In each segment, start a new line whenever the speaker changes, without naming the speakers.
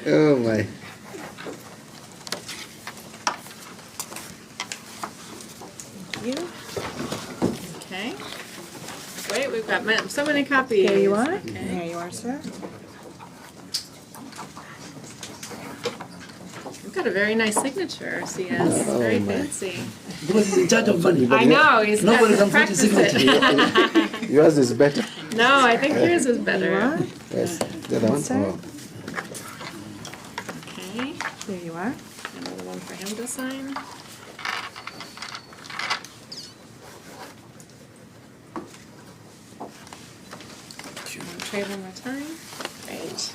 Oh my.
You. Okay. Wait, we've got so many copies.
There you are.
Okay.
There you are, sir.
We've got a very nice signature, CS.
Oh,
Very
my.
fancy.
Because he's in charge of money.
I know, he's
Nobody
got
can
to
put his
practice
signature.
it.
Yours is better.
No, I think yours is
There you are.
better.
Yes. The other one?
Sir.
Oh.
Okay.
There you are.
Another one for him to sign. Trade one more time. Great.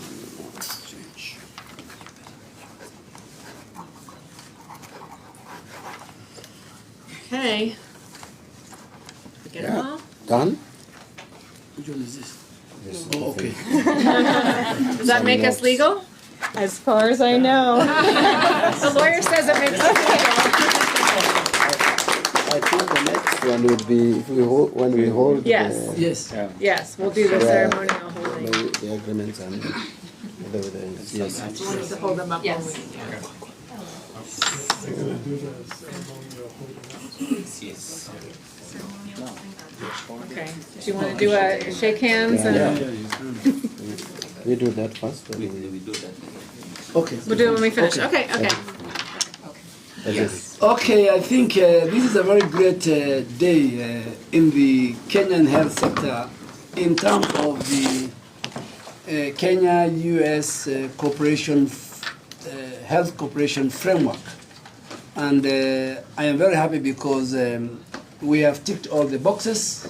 Okay. We get them
Yeah.
all?
Done?
Which one is this?
Yes.
Oh, okay.
Does that make us legal?
As far as I know.
The lawyer says it makes us legal.
I think the next one would be if we hold, when we hold
Yes.
the,
Yes.
Yes, we'll do the
Yeah.
ceremonial holding.
the agreements and yes.
We'll need to hold them up. Yes. Okay. Do you want to do a shake hands? And
We do that first. Or we
do that.
Okay.
we'll do it when we finish. Okay, okay.
Yes.
Okay, I think this is a very great day in the Kenyan health sector in terms of the Kenya-US cooperation, health cooperation framework. And I am very happy because we have ticked all the boxes.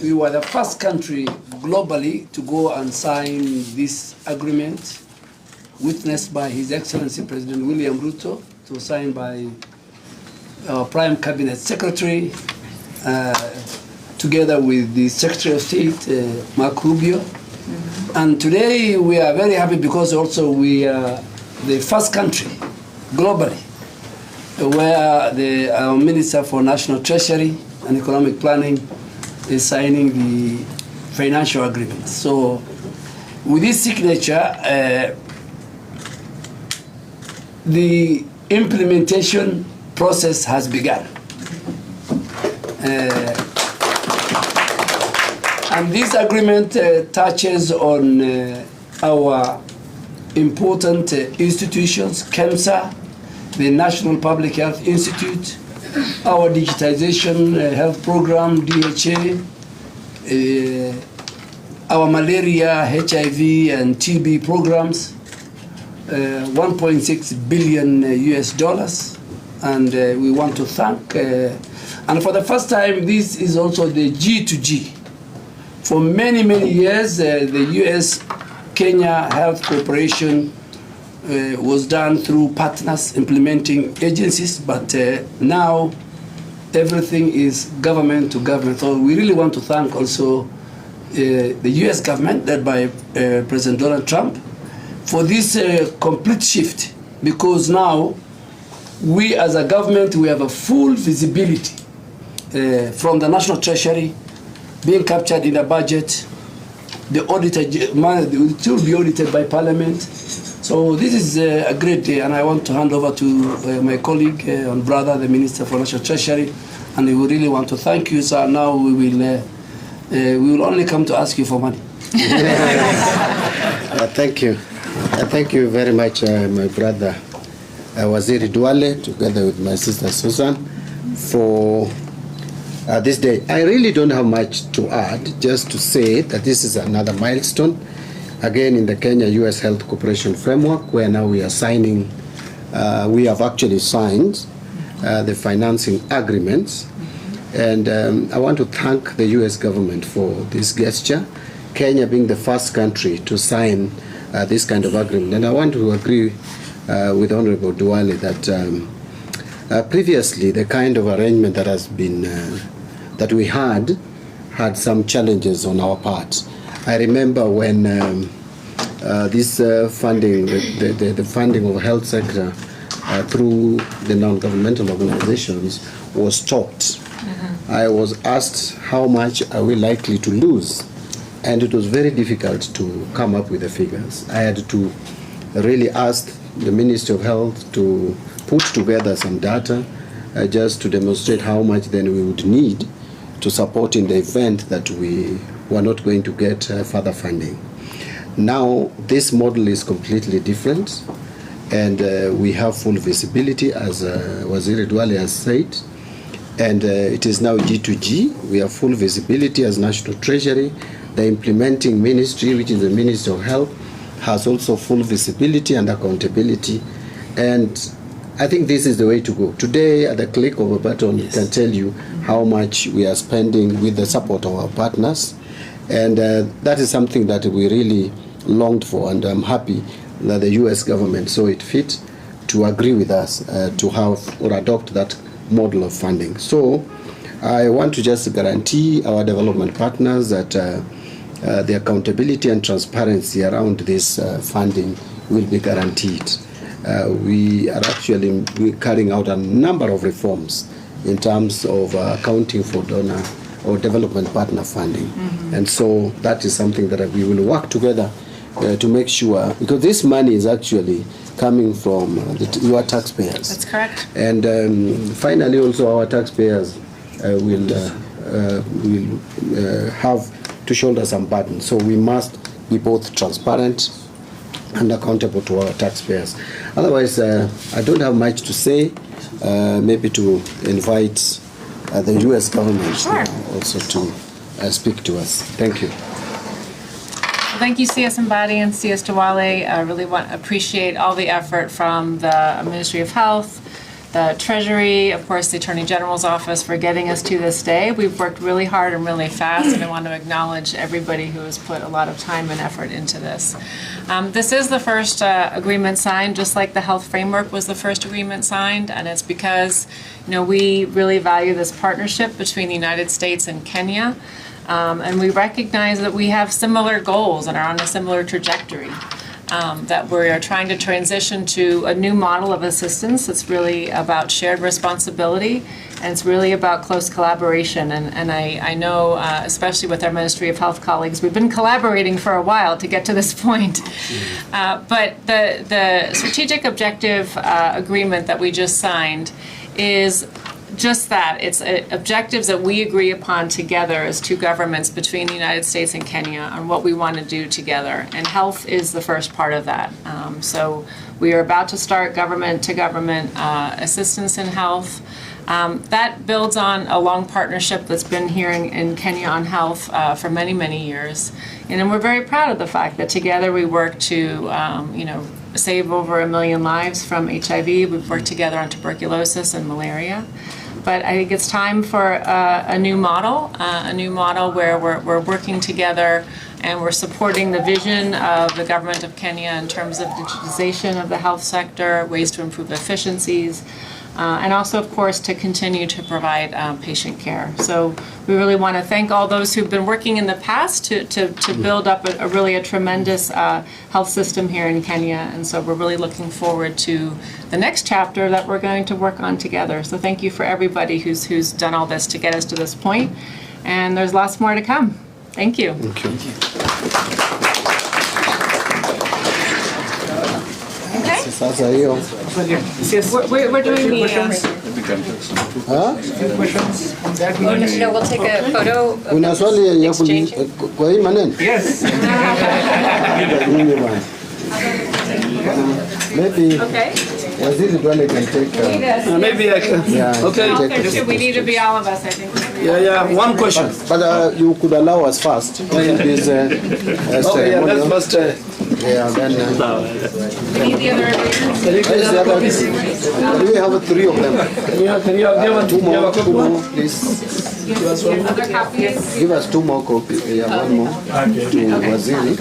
We were the first country globally to go and sign this agreement, witnessed by His Excellency President William Ruto, to sign by our Prime Cabinet Secretary, together with the Secretary of State, Mark Rubio. And today we are very happy because also we are the first country globally where our Minister for National Treasury and Economic Planning is signing the financial agreement. So with this signature, the implementation process has begun. And this agreement touches on our important institutions, KEMSA, the National Public Health Institute, our digitization health program, DHA, our malaria, HIV, and TB programs, 1.6 billion US dollars, and we want to thank, and for the first time, this is also the G2G. For many, many years, the US-Kenya Health Cooperation was done through partners, implementing agencies, but now everything is government to government. So we really want to thank also the US government, led by President Donald Trump, for this complete shift, because now we as a government, we have a full visibility from the National Treasury being captured in the budget. The auditor money will be audited by Parliament. So this is a great day, and I want to hand over to my colleague and brother, the Minister for National Treasury, and we really want to thank you, sir. Now we will only come to ask you for money.
Thank you. Thank you very much, my brother Waziri Duale, together with my sister Susan, for this day. I really don't have much to add, just to say that this is another milestone, again in the Kenya-US Health Cooperation Framework, where now we are signing, we have actually signed the financing agreements. And I want to thank the US government for this gesture, Kenya being the first country to sign this kind of agreement. And I want to agree with Honorable Duale that previously the kind of arrangement that has been, that we had some challenges on our part. I remember when this funding, the funding of the health sector through the non-governmental organizations was stopped. I was asked how much are we likely to lose, and it was very difficult to come up with the figures. I had to really asked the Ministry of Health to put together some data just to demonstrate how much then we would need to support in the event that we were not going to get further funding. Now, this model is completely different, and we have full visibility, as Waziri Duale has said, and it is now G2G. We have full visibility as National Treasury. The implementing ministry, which is the Ministry of Health, has also full visibility and accountability, and I think this is the way to go. Today, at the click of a button, we can tell you how much we are spending with the support of our partners, and that is something that we really longed for, and I'm happy that the U.S. government saw it fit to agree with us to have or adopt that model of funding. So I want to just guarantee our development partners that the accountability and transparency around this funding will be guaranteed. We are actually carrying out a number of reforms in terms of accounting for donor or development partner funding. And so that is something that we will work together to make sure, because this money is actually coming from your taxpayers.
That's correct.
And finally, also our taxpayers will have to shoulder some burden. So we must be both transparent and accountable to our taxpayers. Otherwise, I don't have much to say. Maybe to invite the U.S. government also to speak to us. Thank you.
Thank you, CS Mbadi and CS Duale. I really appreciate all the effort from the Ministry of Health, the Treasury, of course, the Attorney General's office for getting us to this day. We've worked really hard and really fast, and I want to acknowledge everybody who has put a lot of time and effort into this. This is the first agreement signed, just like the health framework was the first agreement signed, and it's because, we really value this partnership between the United States and Kenya. And we recognize that we have similar goals and are on a similar trajectory, that we are trying to transition to a new model of assistance that's really about shared responsibility, and it's really about close collaboration. And I know, especially with our Ministry of Health colleagues, we've been collaborating for a while to get to this point. But the strategic objective agreement that we just signed is just that. It's objectives that we agree upon together as two governments between the United States and Kenya on what we want to do together. And health is the first part of that. So we are about to start government-to-government assistance in health. That builds on a long partnership that's been here in Kenya on health for many, many years. And we're very proud of the fact that together we work to, save over 1 million lives from HIV. We've worked together on tuberculosis and malaria. But I think it's time for a new model where we're working together and we're supporting the vision of the government of Kenya in terms of digitization of the health sector, ways to improve efficiencies, and also, of course, to continue to provide patient care. So we really want to thank all those who've been working in the past to build up a really tremendous health system here in Kenya. And so we're really looking forward to the next chapter that we're going to work on together. So thank you for everybody who's done all this to get us to this point. And there's lots more to come. Thank you.
Thank you.
Okay.
Sasa hiyo.
We're doing the...
No, we'll take a photo of
Kuna swali ya
exchanging.
kwa hii maneno?
Yes.
Maybe
Okay.
Waziri Duale can take.
Maybe I can.
Yeah,
Okay.
Okay, we need to be all of us, I think.
Yeah. One question.
But you could allow us first. This,
Okay, yeah, let's first.
yeah, then.
We need the other agreements.
Can you
Where is the other? We have 3 of them.
Can you give
Two more,
a copy?
please.
Other copies?
Give us 2 more copies. Yeah, 1 more to Waziri.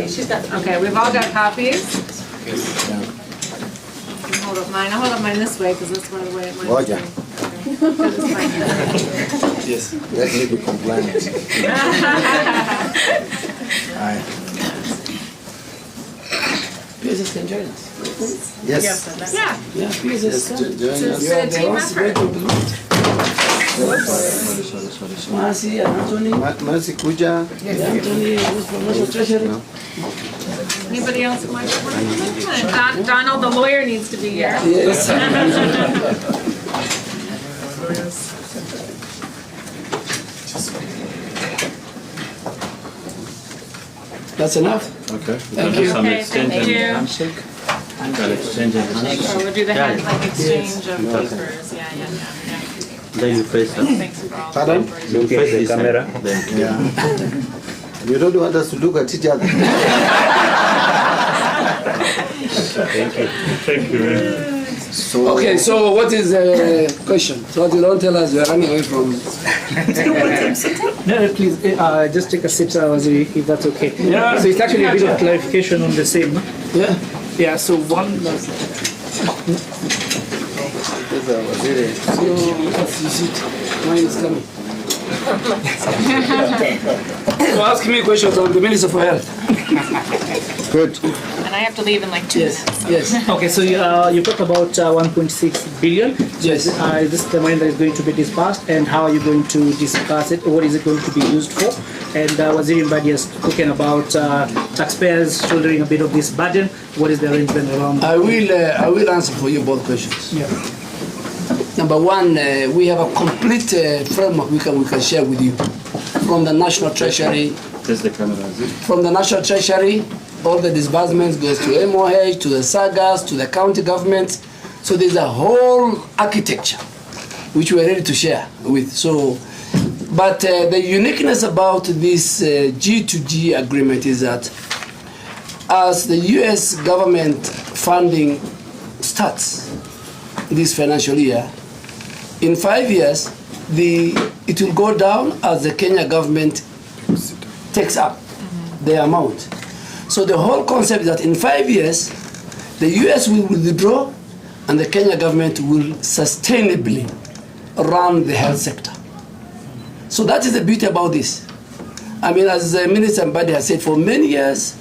Okay, we've all got copies. Hold up mine. I'll hold up mine this way because that's one of the way it went.
Roger.
Yes.
Let me be compliant. Aye.
PSS can join us.
Yes.
Yeah.
Yeah, PSS.
Join us.
You are the
team
ones
effort.
going to do it. Mercy and Anthony.
Mercy Kuja.
Anthony is from National Treasury.
Anybody else who might have Donald, the lawyer, needs to be here.
Yes. That's enough.
Okay.
Thank you.
Okay, thank you.
Handshake. Got exchange and handshake.
So we'll do the hand, like exchange of papers. Yeah.
Then you face them.
Thanks for all.
Pardon?
You face the camera. Then
Yeah. You don't want us to look at each other.
thank you.
So,
Okay, so what is the question? So what you don't tell us, you are running away from.
No, please, just take a seat, Waziri, if that's okay. Yeah. So it's actually a bit of clarification on the same.
Yeah.
Yeah, so one.
You sit. Mine is coming. So ask me questions on the Minister for Health.
good.
And I have to leave in like 2 minutes.
Yes.
Okay, so you talked about 1.6 billion.
Yes.
Is this the money that is going to be disbursed, and how are you going to disburse it? What is it going to be used for? And Waziri Mbadi has spoken about taxpayers shouldering a bit of this burden. What is the arrangement around?
I will answer for you both questions.
Yeah.
Number one, we have a complete framework we can share with you from the National Treasury.
There's the camera.
From the National Treasury, all the disbursements goes to MOH, to the SAGAs, to the county governments. So there's a whole architecture which we're ready to share with. So, but the uniqueness about this G2G agreement is that as the US government funding starts this financial year, in 5 years, it will go down as the Kenya government takes up the amount. So the whole concept is that in 5 years, the US will withdraw and the Kenya government will sustainably run the health sector. So that is the beauty about this. I mean, as Minister Mbadi has said, for many years,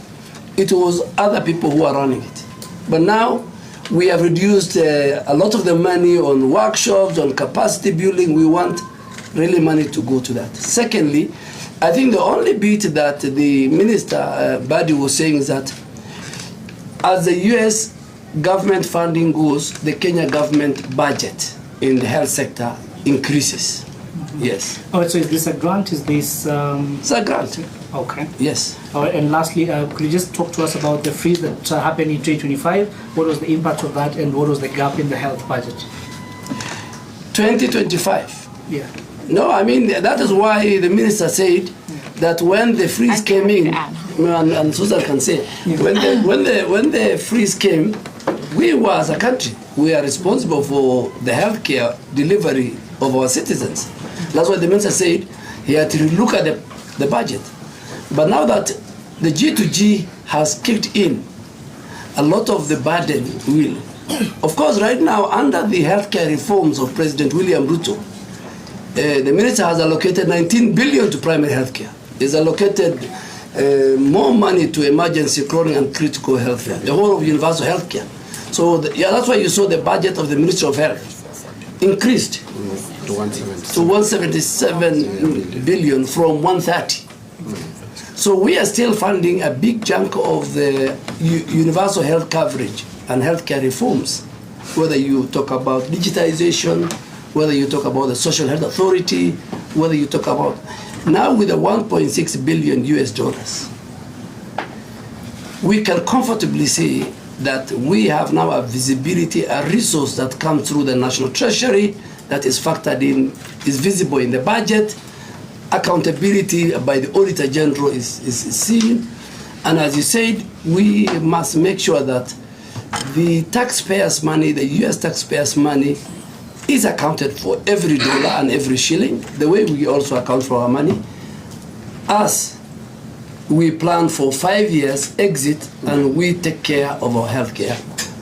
it was other people who are running it. But now, we have reduced a lot of the money on workshops, on capacity building. We want really money to go to that. Secondly, I think the only bit that the Minister Mbadi was saying is that as the US government funding goes, the Kenya government budget in the health sector increases. Yes.
Oh, so is this a grant? Is this?
It's a grant.
Okay.
Yes.
And lastly, could you just talk to us about the freeze that happened in 2025? What was the impact of that, and what was the gap in the health budget?
2025.
Yeah.
No, I mean, that is why the minister said that when the freeze came in, and Susan can say, when the freeze came, we were as a country, we are responsible for the healthcare delivery of our citizens. That's why the minister said he had to look at the budget. But now that the G2G has kicked in, a lot of the burden will. Of course, right now, under the healthcare reforms of President William Ruto, the minister has allocated 19 billion to primary healthcare. He's allocated more money to emergency, chronic, and critical healthcare, the whole of universal healthcare. So, that's why you saw the budget of the Ministry of Health increased to 177 billion from 130. So we are still funding a big chunk of the universal health coverage and healthcare reforms, whether you talk about digitization, whether you talk about the Social Health Authority, whether you talk about, now with the 1.6 billion US dollars, we can comfortably say that we have now a visibility, a resource that comes through the National Treasury that is factored in, is visible in the budget. Accountability by the Auditor General is seen. And as you said, we must make sure that the taxpayers' money, the US taxpayers' money, is accounted for every dollar and every shilling, the way we also account for our money, as we plan for 5 years exit and we take care of our healthcare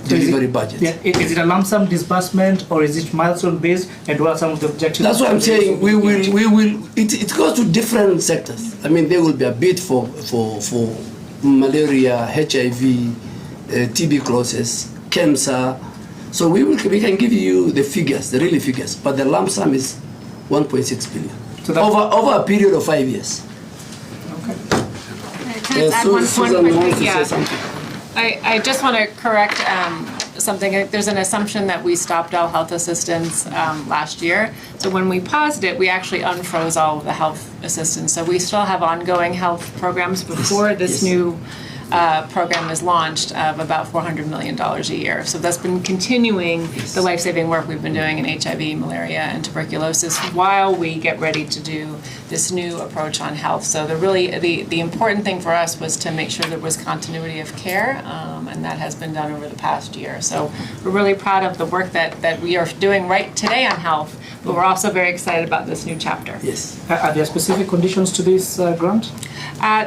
delivery budget.
Yeah, is it a lump sum disbursement or is it milestone based, and what are some of the objectives?
That's what I'm saying. We will. It goes to different sectors. I mean, there will be a bit for malaria, HIV, tuberculosis, cancer. So we can give you the figures, the real figures, but the lump sum is 1.6 billion
So
over a period of 5 years.
Can I add one
Susan
quick
wants to
thing?
say
Yeah.
something.
I just want to correct something. There's an assumption that we stopped all health assistance last year. So when we paused it, we actually unfroze all of the health assistance. So we still have ongoing health programs before this new program is launched of about $400 million a year. So that's been continuing the life-saving work we've been doing in HIV, malaria, and tuberculosis while we get ready to do this new approach on health. So the important thing for us was to make sure there was continuity of care, and that has been done over the past year. So we're really proud of the work that we are doing right today on health, but we're also very excited about this new chapter.
Yes.
Are there specific conditions to this grant?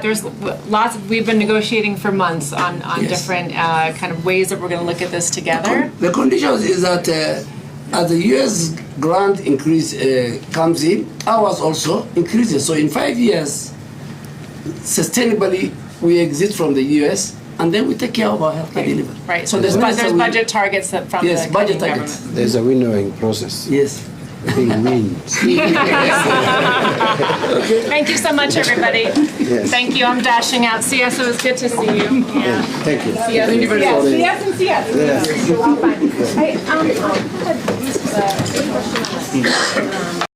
There's lots. We've been negotiating for months on
Yes.
different kind of ways that we're going to look at this together.
The conditions is that as the U.S. grant increase comes in, ours also increases. So in 5 years, sustainably, we exit from the U.S. and then we take care of our healthcare delivery.
Right. So there's budget targets that from
Yes,
the
budget
Kenyan
targets.
government.
There's a winnowing process.
Yes.
Being wins.
Thank you so much, everybody.
Yes.
Thank you. I'm dashing out. CS, it was good to see you.
Yeah, thank you.
CS,
Thank you very much.
CS and CS.
Yes.
You're all fine. Hey, I had just a question on this.